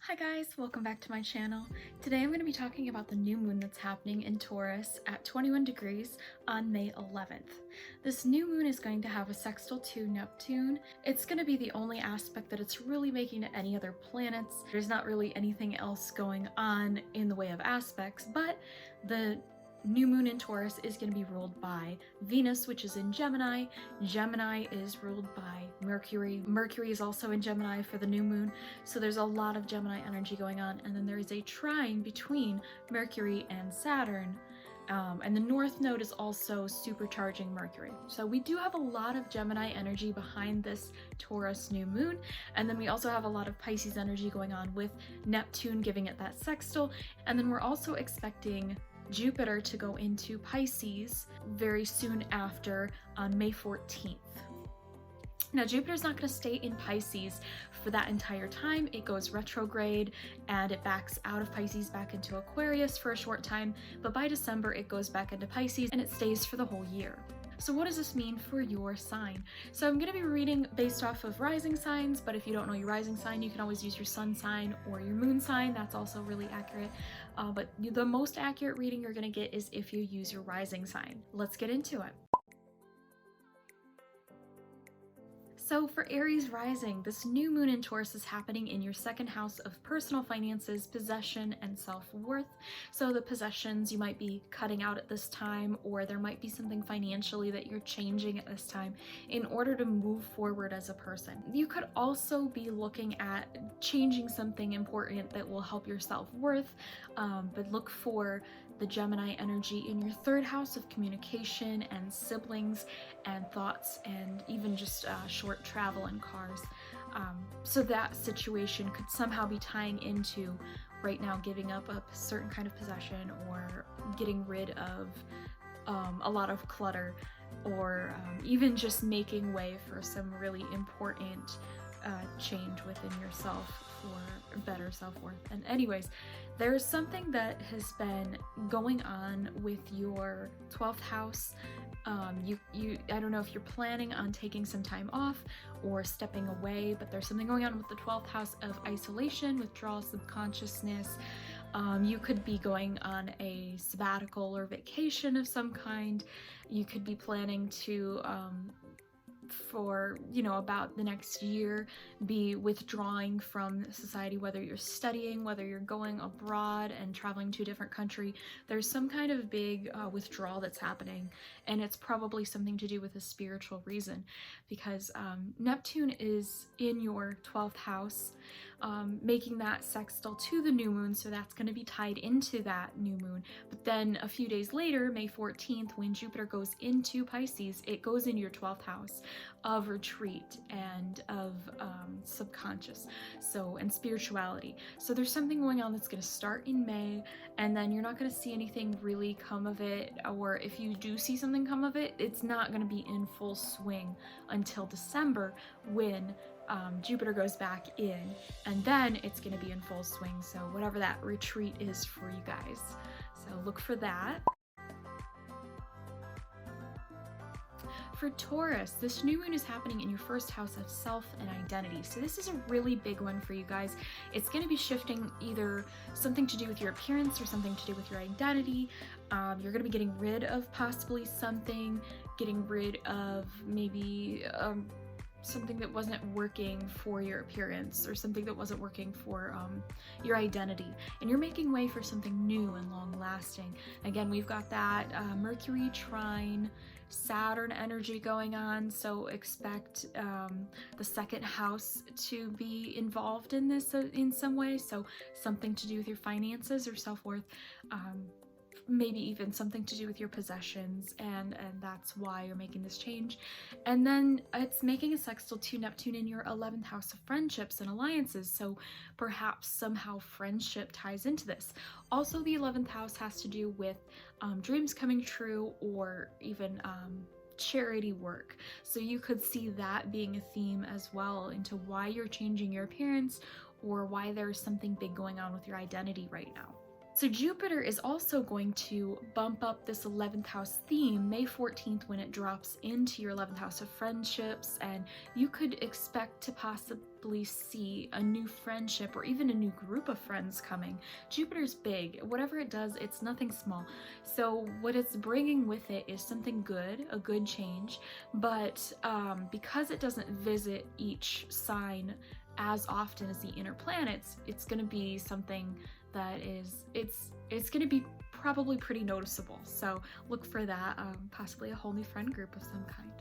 Hi guys, welcome back to my channel. Today I'm going to be talking about the new moon that's happening in Taurus at 21 degrees on May 11th. This new moon is going to have a sextile to Neptune. It's going to be the only aspect that it's really making to any other planets. There's not really anything else going on in the way of aspects, but the new moon in Taurus is going to be ruled by Venus, which is in Gemini. Gemini is ruled by Mercury. Mercury is also in Gemini for the new moon, so there's a lot of Gemini energy going on. And then there is a trine between Mercury and Saturn. And the North Node is also supercharging Mercury. So we do have a lot of Gemini energy behind this Taurus new moon. And then we also have a lot of Pisces energy going on with Neptune giving it that sextile. And then we're also expecting Jupiter to go into Pisces very soon after on May 14th. Now, Jupiter's not going to stay in Pisces for that entire time. It goes retrograde and it backs out of Pisces back into Aquarius for a short time, but by December it goes back into Pisces and it stays for the whole year. So what does this mean for your sign? So I'm going to be reading based off of rising signs, but if you don't know your rising sign, you can always use your sun sign or your moon sign. That's also really accurate. But the most accurate reading you're going to get is if you use your rising sign. Let's get into it. So for Aries rising, this new moon in Taurus is happening in your second house of personal finances, possession, and self-worth. So the possessions you might be cutting out at this time, or there might be something financially that you're changing at this time in order to move forward as a person. You could also be looking at changing something important that will help your self-worth, but look for the Gemini energy in your third house of communication and siblings and thoughts and even just short travel and cars. So that situation could somehow be tying into right now giving up a certain kind of possession or getting rid of a lot of clutter, or even just making way for some really important change within yourself for better self-worth. And anyways, there's something that has been going on with your 12th house. I don't know if you're planning on taking some time off or stepping away, but there's something going on with the 12th house of isolation, withdrawal, subconsciousness. You could be going on a sabbatical or vacation of some kind. You could be planning to for about the next year be withdrawing from society, whether you're studying, whether you're going abroad and traveling to a different country. There's some kind of big withdrawal that's happening, and it's probably something to do with a spiritual reason, because Neptune is in your 12th house, making that sextile to the new moon, so that's going to be tied into that new moon. But then a few days later, May 14th, when Jupiter goes into Pisces, it goes into your 12th house of retreat and of subconscious, and spirituality. So there's something going on that's going to start in May, and then you're not going to see anything really come of it, or if you do see something come of it, it's not going to be in full swing until December, when Jupiter goes back in, and then it's going to be in full swing. So whatever that retreat is for you guys, so look for that. For Taurus, this new moon is happening in your first house of self and identity. So this is a really big one for you guys. It's going to be shifting either something to do with your appearance or something to do with your identity. You're going to be getting rid of possibly something, getting rid of maybe something that wasn't working for your appearance, or something that wasn't working for your identity, and you're making way for something new and long lasting. Again, we've got that Mercury trine Saturn energy going on, so expect the second house to be involved in this in some way. So something to do with your finances or self-worth, maybe even something to do with your possessions, and that's why you're making this change. And then it's making a sextile to Neptune in your 11th house of friendships and alliances, so perhaps somehow friendship ties into this. Also, the 11th house has to do with dreams coming true, or even charity work, so you could see that being a theme as well into why you're changing your appearance, or why there's something big going on with your identity right now. So Jupiter is also going to bump up this 11th house theme May 14th when it drops into your 11th house of friendships, and you could expect to possibly see a new friendship or even a new group of friends coming. Jupiter's big. Whatever it does, it's nothing small. So what it's bringing with it is something good, a good change, but because it doesn't visit each sign as often as the inner planets, it's going to be something that is, it's going to be probably pretty noticeable. So look for that, possibly a whole new friend group of some kind.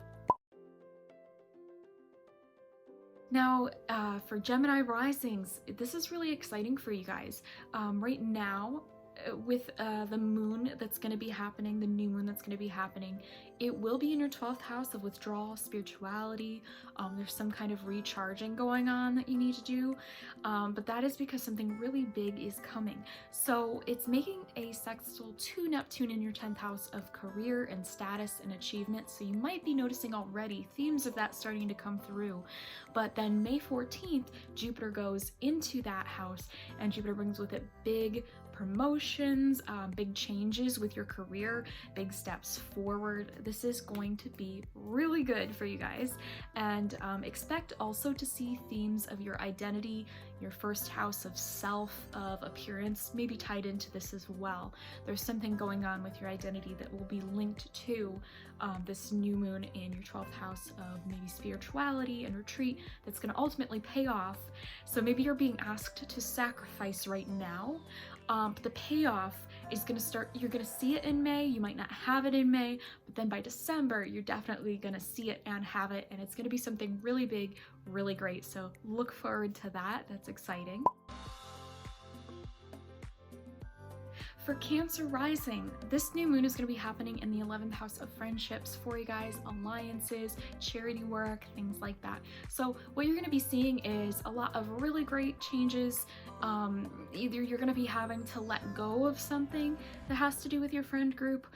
Now, for Gemini risings, this is really exciting for you guys. Right now, with the moon that's going to be happening, the new moon that's going to be happening, it will be in your 12th house of withdrawal, spirituality. There's some kind of recharging going on that you need to do, but that is because something really big is coming. So it's making a sextile to Neptune in your 10th house of career and status and achievement. So you might be noticing already themes of that starting to come through. But then May 14th, Jupiter goes into that house, and Jupiter brings with it big promotions, big changes with your career, big steps forward. This is going to be really good for you guys, and expect also to see themes of your identity, your first house of self, of appearance, maybe tied into this as well. There's something going on with your identity that will be linked to this new moon in your 12th house of maybe spirituality and retreat that's going to ultimately pay off. So maybe you're being asked to sacrifice right now. But the payoff is going to start, you're going to see it in May, you might not have it in May, but then by December, you're definitely going to see it and have it, and it's going to be something really big, really great. So look forward to that. That's exciting. For Cancer rising, this new moon is going to be happening in the 11th house of friendships for you guys, alliances, charity work, things like that. So what you're going to be seeing is a lot of really great changes. Either you're going to be having to let go of something that has to do with your friend group,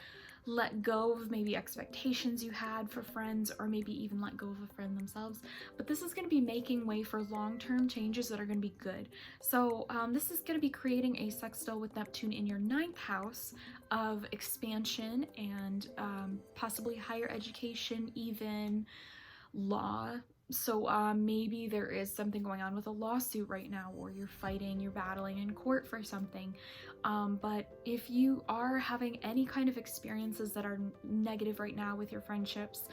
let go of maybe expectations you had for friends, or maybe even let go of a friend themselves. But this is going to be making way for long-term changes that are going to be good. So this is going to be creating a sextile with Neptune in your 9th house of expansion and possibly higher education, even law. So maybe there is something going on with a lawsuit right now, or you're fighting, you're battling in court for something. But if you are having any kind of experiences that are negative right now with your friendships,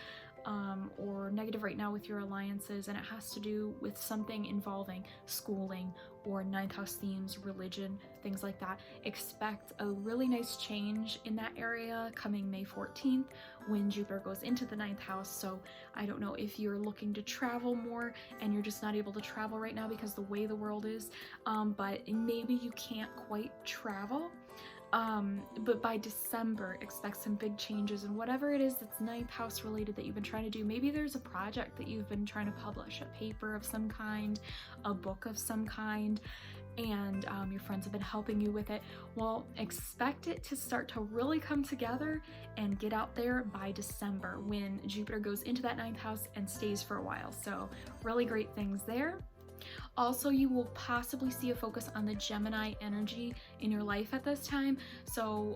or negative right now with your alliances, and it has to do with something involving schooling or 9th house themes, religion, things like that, expect a really nice change in that area coming May 14th when Jupiter goes into the 9th house. So I don't know if you're looking to travel more and you're just not able to travel right now because the way the world is, but maybe you can't quite travel. But by December, expect some big changes, and whatever it is that's 9th house related that you've been trying to do. Maybe there's a project that you've been trying to publish, a paper of some kind, a book of some kind, and your friends have been helping you with it. Well, expect it to start to really come together and get out there by December when Jupiter goes into that 9th house and stays for a while. So really great things there. Also, you will possibly see a focus on the Gemini energy in your life at this time. So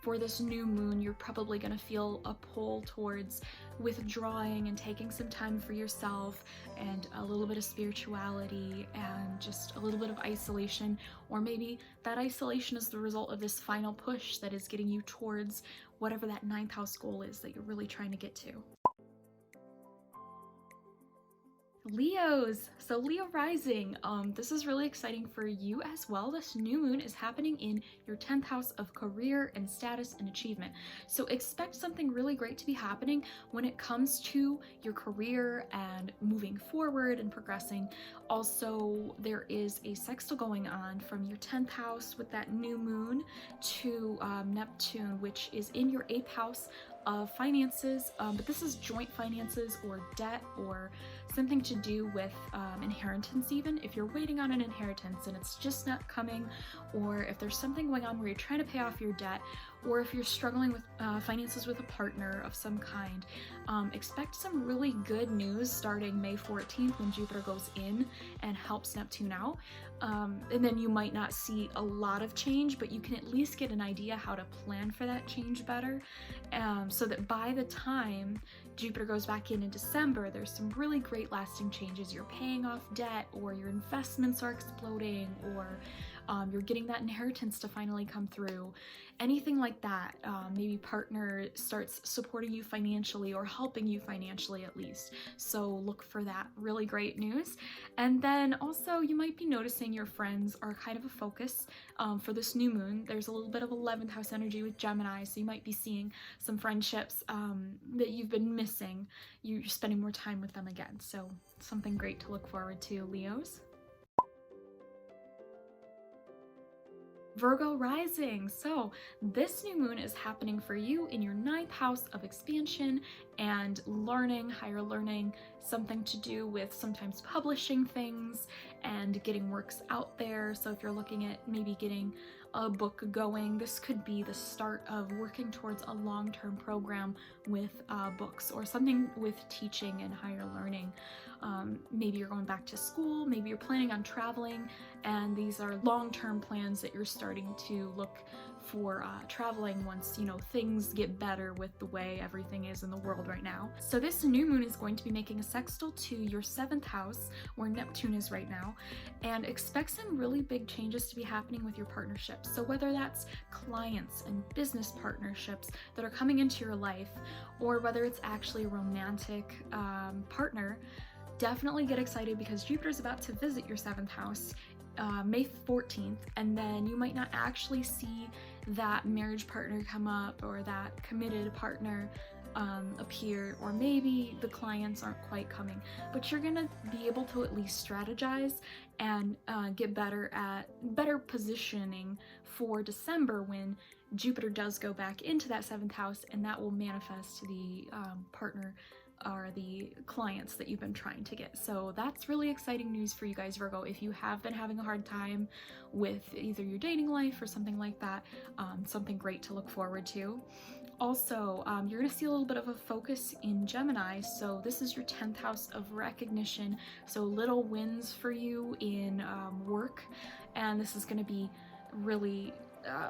for this new moon, you're probably going to feel a pull towards withdrawing and taking some time for yourself, and a little bit of spirituality and just a little bit of isolation. Or maybe that isolation is the result of this final push that is getting you towards whatever that 9th house goal is that you're really trying to get to. Leos, so Leo rising, this is really exciting for you as well. This new moon is happening in your 10th house of career and status and achievement. So expect something really great to be happening when it comes to your career and moving forward and progressing. Also, there is a sextile going on from your 10th house with that new moon to Neptune, which is in your 8th house of finances, but this is joint finances or debt or something to do with inheritance. Even if you're waiting on an inheritance and it's just not coming, or if there's something going on where you're trying to pay off your debt, or if you're struggling with finances with a partner of some kind, expect some really good news starting May 14th when Jupiter goes in and helps Neptune out. And then you might not see a lot of change, but you can at least get an idea how to plan for that change better, so that by the time Jupiter goes back in December, there's some really great lasting changes. You're paying off debt, or your investments are exploding, or you're getting that inheritance to finally come through. Anything like that. Maybe partner starts supporting you financially or helping you financially at least. So look for that really great news. And then also you might be noticing your friends are kind of a focus for this new moon. There's a little bit of 11th house energy with Gemini, so you might be seeing some friendships that you've been missing. You're spending more time with them again. So something great to look forward to, Leos. Virgo rising. So this new moon is happening for you in your 9th house of expansion and learning, higher learning, something to do with sometimes publishing things and getting works out there. So if you're looking at maybe getting a book going, this could be the start of working towards a long-term program with books, or something with teaching and higher learning. Maybe you're going back to school, maybe you're planning on traveling, and these are long-term plans that you're starting to look for traveling once, you know, things get better with the way everything is in the world right now. So this new moon is going to be making a sextile to your 7th house, where Neptune is right now, and expect some really big changes to be happening with your partnerships. So whether that's clients and business partnerships that are coming into your life, or whether it's actually a romantic partner, definitely get excited, because Jupiter is about to visit your 7th house May 14th, and then you might not actually see that marriage partner come up or that committed partner appear, or maybe the clients aren't quite coming, but you're gonna be able to at least strategize and get better at positioning for December, when Jupiter does go back into that 7th house, and that will manifest the partner are the clients that you've been trying to get. So that's really exciting news for you guys, Virgo. If you have been having a hard time with either your dating life or something like that, something great to look forward to. Also, you're going to see a little bit of a focus in Gemini. So this is your 10th house of recognition. So little wins for you in work. And this is going to be really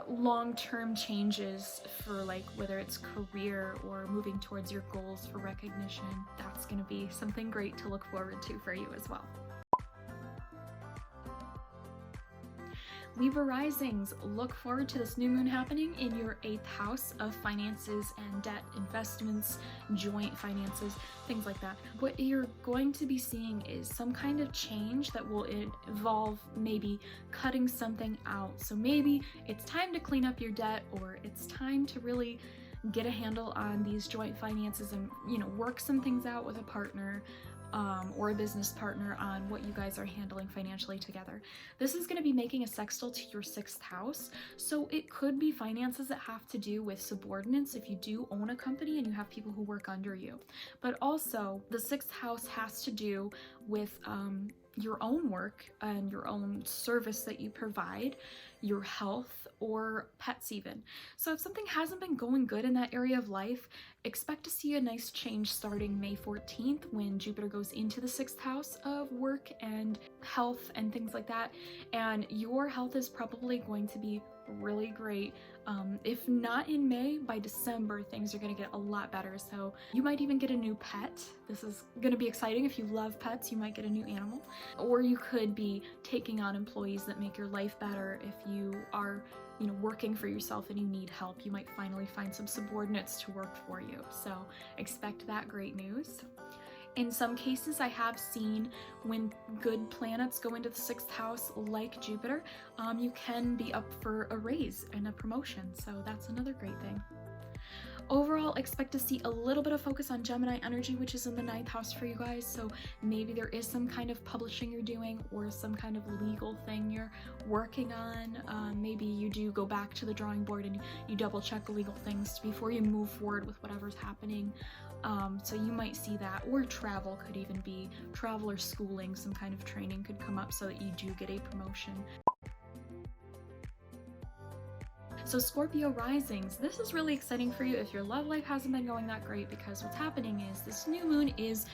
long-term changes for, like, whether it's career or moving towards your goals for recognition. That's going to be something great to look forward to for you as well. Libra risings, look forward to this new moon happening in your 8th house of finances and debt, investments, joint finances, things like that. What you're going to be seeing is some kind of change that will involve maybe cutting something out. So maybe it's time to clean up your debt, or it's time to really get a handle on these joint finances and, you know, work some things out with a partner. Or a business partner on what you guys are handling financially together. This is going to be making a sextile to your 6th house, so it could be finances that have to do with subordinates if you do own a company and you have people who work under you. But also the 6th house has to do with your own work and your own service that you provide, your health, or pets even. So if something hasn't been going good in that area of life, expect to see a nice change starting May 14th, when Jupiter goes into the 6th house of work and health and things like that. And your health is probably going to be really great. If not in May, by December things are going to get a lot better. So you might even get a new pet. This is going to be exciting. If you love pets, you might get a new animal, or you could be taking on employees that make your life better. If you are, you know, working for yourself and you need help, you might finally find some subordinates to work for you. So expect that great news. In some cases, I have seen when good planets go into the 6th house, like Jupiter, you can be up for a raise and a promotion. So that's another great thing. Overall, expect to see a little bit of focus on Gemini energy, which is in the 9th house for you guys. So maybe there is some kind of publishing you're doing, or some kind of legal thing you're working on. Maybe you do go back to the drawing board and you double check legal things before you move forward with whatever's happening. So you might see that, or travel could even be travel or schooling. Some kind of training could come up so that you do get a promotion. So Scorpio risings, this is really exciting for you if your love life hasn't been going that great, because what's happening is this new moon is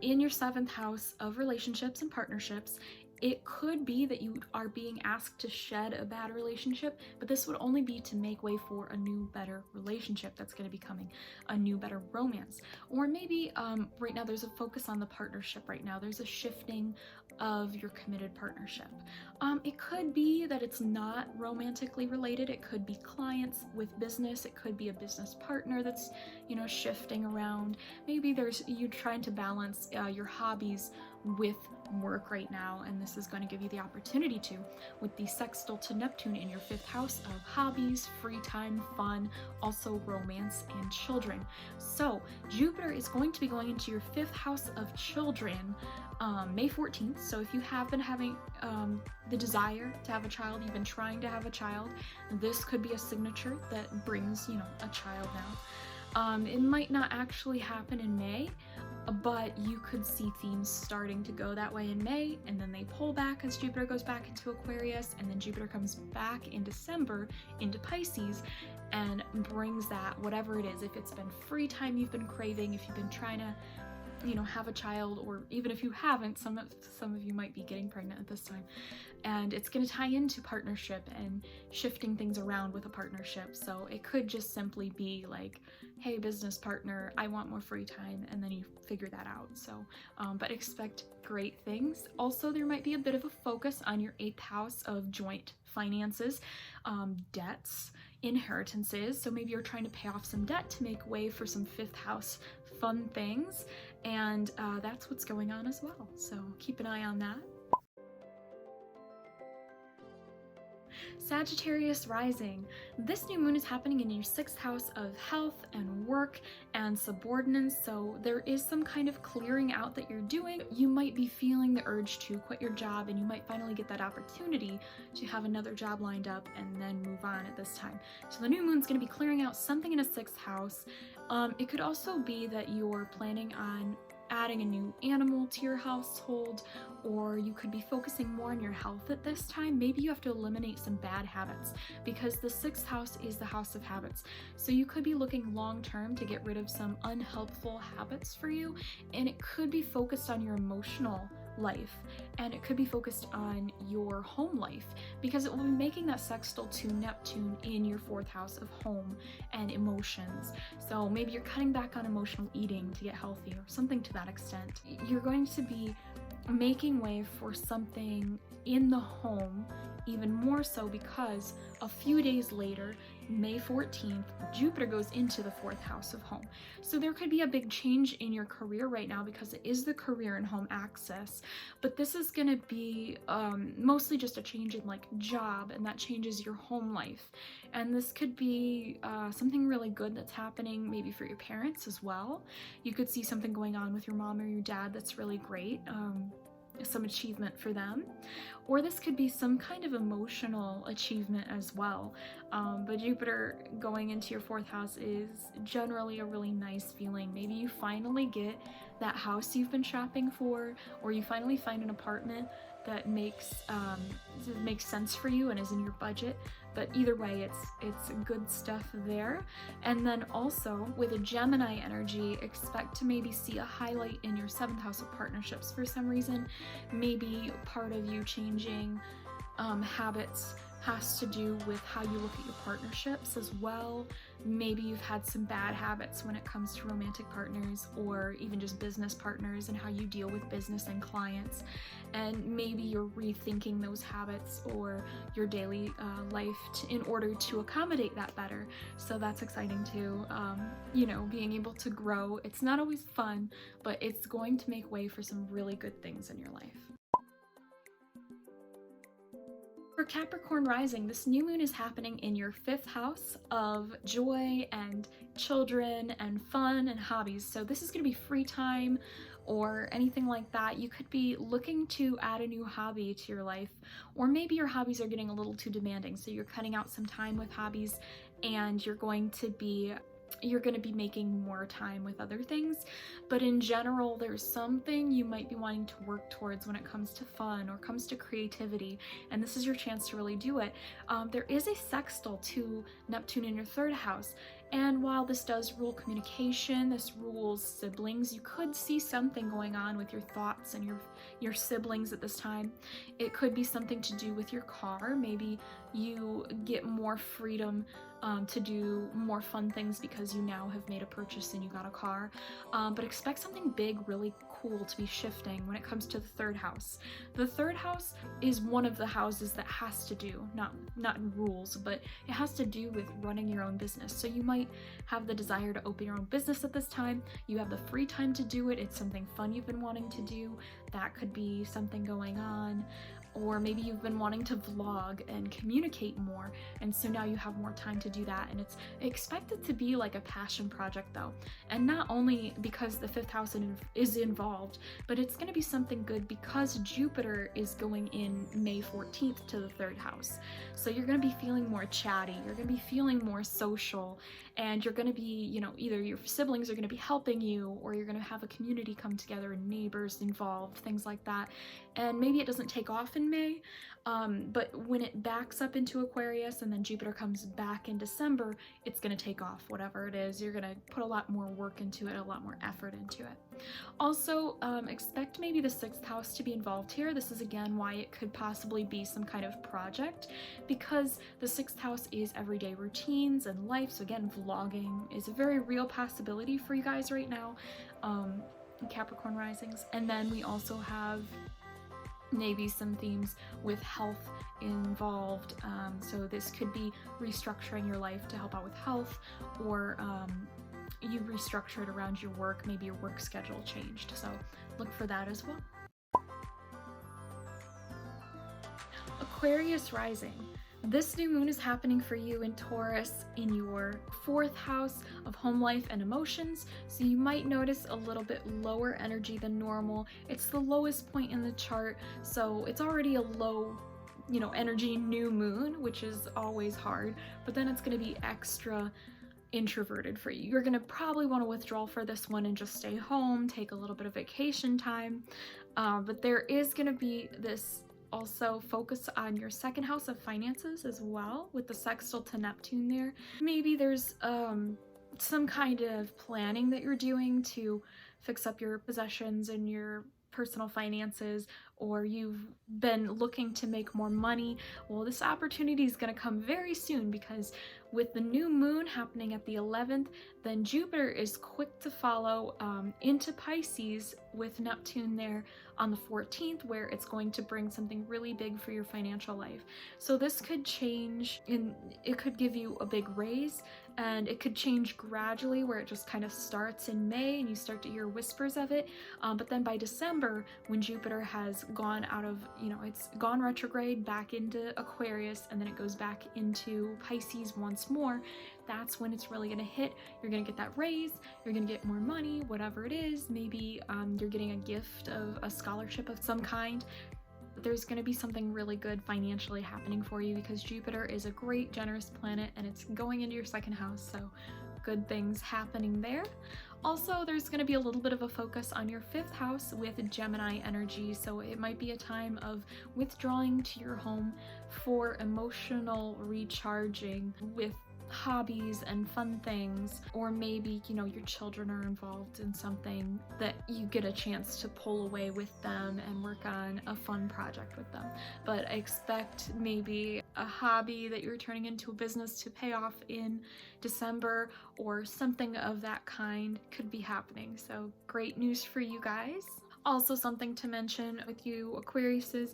in your 7th house of relationships and partnerships, It could be that you are being asked to shed a bad relationship, but this would only be to make way for a new, better relationship that's going to be coming, a new, better romance. Or maybe right now there's a focus on the partnership right now. There's a shifting of your committed partnership. It could be that it's not romantically related. It could be clients with business. It could be a business partner that's, you know, shifting around. Maybe there's you trying to balance your hobbies with work right now, and this is going to give you the opportunity to, with the sextile to Neptune in your 5th house of hobbies, free time, fun, also romance and children. So Jupiter is going to be going into your 5th house of children May 14th. So if you have been having the desire to have a child, you've been trying to have a child, this could be a signature that brings, you know, a child now. It might not actually happen in May, but you could see themes starting to go that way in May, and then they pull back as Jupiter goes back into Aquarius, and then Jupiter comes back in December into Pisces and brings that, whatever it is, if it's been free time you've been craving, if you've been trying to, you know, have a child, or even if you haven't, some of you might be getting pregnant at this time, and it's going to tie into partnership and shifting things around with a partnership. So it could just simply be like, hey, business partner, I want more free time, and then you figure that out. So but expect great things. Also, there might be a bit of a focus on your 8th house of joint finances, debts, inheritances. So maybe you're trying to pay off some debt to make way for some 5th house fun things, and that's what's going on as well. So keep an eye on that. Sagittarius rising. This new moon is happening in your 6th house of health and work and subordinates, so there is some kind of clearing out that you're doing. You might be feeling the urge to quit your job, and you might finally get that opportunity to have another job lined up and then move on at this time. So the new moon's going to be clearing out something in a 6th house. It could also be that you're planning on adding a new animal to your household, or you could be focusing more on your health at this time. Maybe you have to eliminate some bad habits, because the 6th house is the house of habits. So you could be looking long term to get rid of some unhelpful habits for you, and it could be focused on your emotional life, and it could be focused on your home life, because it will be making that sextile to Neptune in your 4th house of home and emotions. So maybe you're cutting back on emotional eating to get healthy, or something to that extent. You're going to be making way for something in the home, even more so because a few days later, May 14th, Jupiter goes into the 4th house of home. So there could be a big change in your career right now, because it is the career and home axis, but this is going to be mostly just a change in like job, and that changes your home life. And this could be something really good that's happening maybe for your parents as well. You could see something going on with your mom or your dad that's really great. Some achievement for them, or this could be some kind of emotional achievement as well. But Jupiter going into your 4th house is generally a really nice feeling. Maybe you finally get that house you've been shopping for, or you finally find an apartment that makes sense for you and is in your budget. But either way, it's good stuff there. And then also with a Gemini energy, expect to maybe see a highlight in your 7th house of partnerships for some reason. Maybe part of you changing habits has to do with how you look at your partnerships as well. Maybe you've had some bad habits when it comes to romantic partners, or even just business partners, and how you deal with business and clients. And maybe you're rethinking those habits or your daily life in order to accommodate that better. So that's exciting too. You know, being able to grow. It's not always fun, but it's going to make way for some really good things in your life. For Capricorn rising, this new moon is happening in your 5th house of joy and children and fun and hobbies. So this is going to be free time or anything like that. You could be looking to add a new hobby to your life, or maybe your hobbies are getting a little too demanding. So you're cutting out some time with hobbies, and you're going to be making more time with other things. But in general, there's something you might be wanting to work towards when it comes to fun or comes to creativity, and this is your chance to really do it. There is a sextile to Neptune in your 3rd house, And while this does rule communication, this rules siblings, you could see something going on with your thoughts and your siblings at this time. It could be something to do with your car. Maybe you get more freedom to do more fun things because you now have made a purchase and you got a car. But expect something big, really cool to be shifting when it comes to the third house. The third house is one of the houses that has to do, not rules, but it has to do with running your own business. So you might have the desire to open your own business at this time. You have the free time to do it. It's something fun you've been wanting to do. That could be something going on. Or maybe you've been wanting to vlog and communicate more, and so now you have more time to do that, and it's expected to be like a passion project though. And not only because the fifth house is involved, but it's going to be something good because Jupiter is going in May 14th to the third house. So you're going to be feeling more chatty, you're going to be feeling more social, and you're going to be, either your siblings are going to be helping you, or you're going to have a community come together and neighbors involved, things like that. And maybe it doesn't take off in May, but when it backs up into Aquarius and then Jupiter comes back in December, it's going to take off, whatever it is. You're going to put a lot more work into it, a lot more effort into it. Also, expect maybe the sixth house to be involved here. This is again why it could possibly be some kind of project, because the sixth house is everyday routines and life. So again, vlogging is a very real possibility for you guys right now, Capricorn risings. And then we also have maybe some themes with health involved. So this could be restructuring your life to help out with health, or you restructure it around your work. Maybe your work schedule changed. So look for that as well. Aquarius rising. This new moon is happening for you in Taurus in your fourth house of home life and emotions, so you might notice a little bit lower energy than normal. It's the lowest point in the chart, so it's already a low, energy new moon, which is always hard, but then it's going to be extra introverted for you. You're going to probably want to withdraw for this one and just stay home, take a little bit of vacation time, but there is going to be this also focus on your second house of finances as well, with the sextile to Neptune there. Maybe there's some kind of planning that you're doing to fix up your possessions and your personal finances, or you've been looking to make more money. Well, this opportunity is going to come very soon, because with the new moon happening at the 11th, then Jupiter is quick to follow into Pisces with Neptune there on the 14th, where it's going to bring something really big for your financial life. So this could change, it could give you a big raise, and it could change gradually, where it just kind of starts in May and you start to hear whispers of it. But then by December, when Jupiter has gone out of, it's gone retrograde back into Aquarius, and then it goes back into Pisces once more, that's when it's really going to hit. You're going to get that raise, you're going to get more money, whatever it is. Maybe you're getting a gift of a scholarship of some kind. There's going to be something really good financially happening for you, because Jupiter is a great, generous planet, and it's going into your second house, so good things happening there. Also, there's going to be a little bit of a focus on your fifth house with Gemini energy, so it might be a time of withdrawing to your home for emotional recharging with hobbies and fun things, or maybe your children are involved in something that you get a chance to pull away with them and work on a fun project with them. But I expect maybe a hobby that you're turning into a business to pay off in December, or something of that kind could be happening. So great news for you guys. Also, something to mention with you Aquariuses,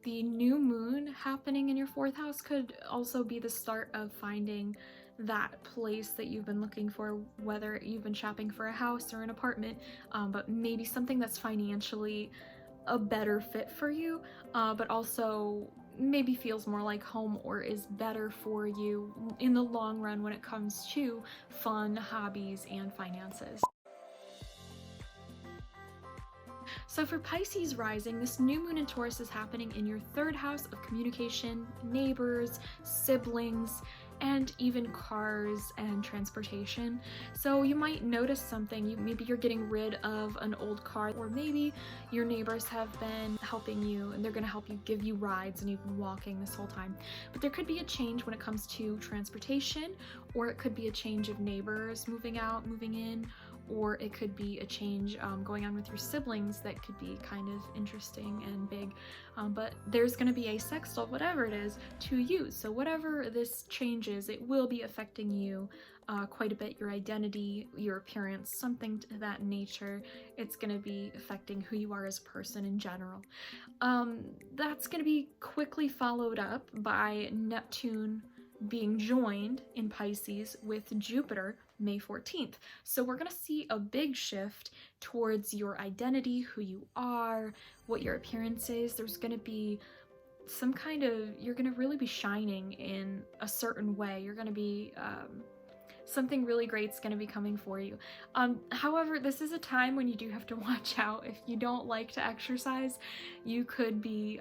the new moon happening in your fourth house could also be the start of finding that place that you've been looking for, whether you've been shopping for a house or an apartment, but maybe something that's financially a better fit for you, but also maybe feels more like home, or is better for you in the long run when it comes to fun, hobbies, and finances. So for Pisces rising, this new moon in Taurus is happening in your third house of communication, neighbors, siblings, and even cars and transportation. So you might notice something, maybe you're getting rid of an old car, or maybe your neighbors have been helping you and they're going to help you, give you rides, and you've been walking this whole time. But there could be a change when it comes to transportation, or it could be a change of neighbors moving out, moving in, or it could be a change going on with your siblings that could be kind of interesting and big. But there's going to be a sextile, whatever it is, to you. So whatever this change is, it will be affecting you quite a bit, your identity, your appearance, something to that nature. It's going to be affecting who you are as a person in general. That's going to be quickly followed up by Neptune being joined in Pisces with Jupiter May 14th. So we're going to see a big shift towards your identity, who you are, what your appearance is. There's going to be some kind of, you're going to really be shining in a certain way. You're going to be something really great's going to be coming for you. However, this is a time when you do have to watch out. If you don't like to exercise, you could be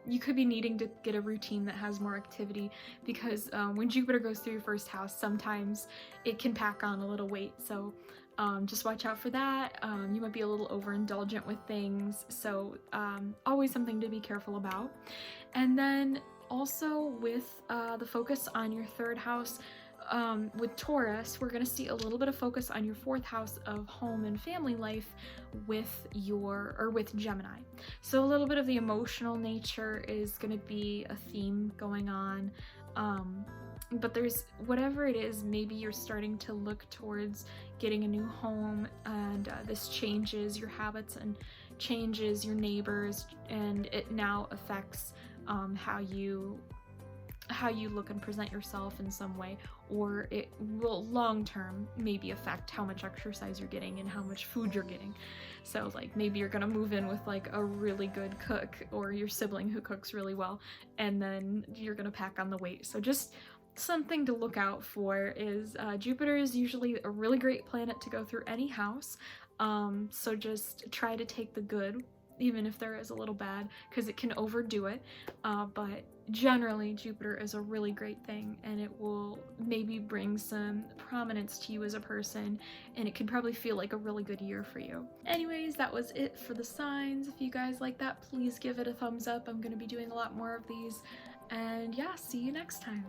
needing to get a routine that has more activity, because when Jupiter goes through your first house, sometimes it can pack on a little weight. So just watch out for that. You might be a little overindulgent with things, so always something to be careful about. And then also with the focus on your third house, with Taurus, we're going to see a little bit of focus on your fourth house of home and family life with Gemini. So a little bit of the emotional nature is going to be a theme going on. But there's, whatever it is, maybe you're starting to look towards getting a new home, and this changes your habits and changes your neighbors, and it now affects how you look and present yourself in some way, or it will long term maybe affect how much exercise you're getting and how much food you're getting. So like maybe you're gonna move in with like a really good cook, or your sibling who cooks really well, and then you're gonna pack on the weight. So just something to look out for is Jupiter is usually a really great planet to go through any house. So just try to take the good, even if there is a little bad, because it can overdo it. But generally, Jupiter is a really great thing, and it will maybe bring some prominence to you as a person, and it could probably feel like a really good year for you. Anyways, that was it for the signs. If you guys like that, please give it a thumbs up. I'm going to be doing a lot more of these. And yeah, see you next time.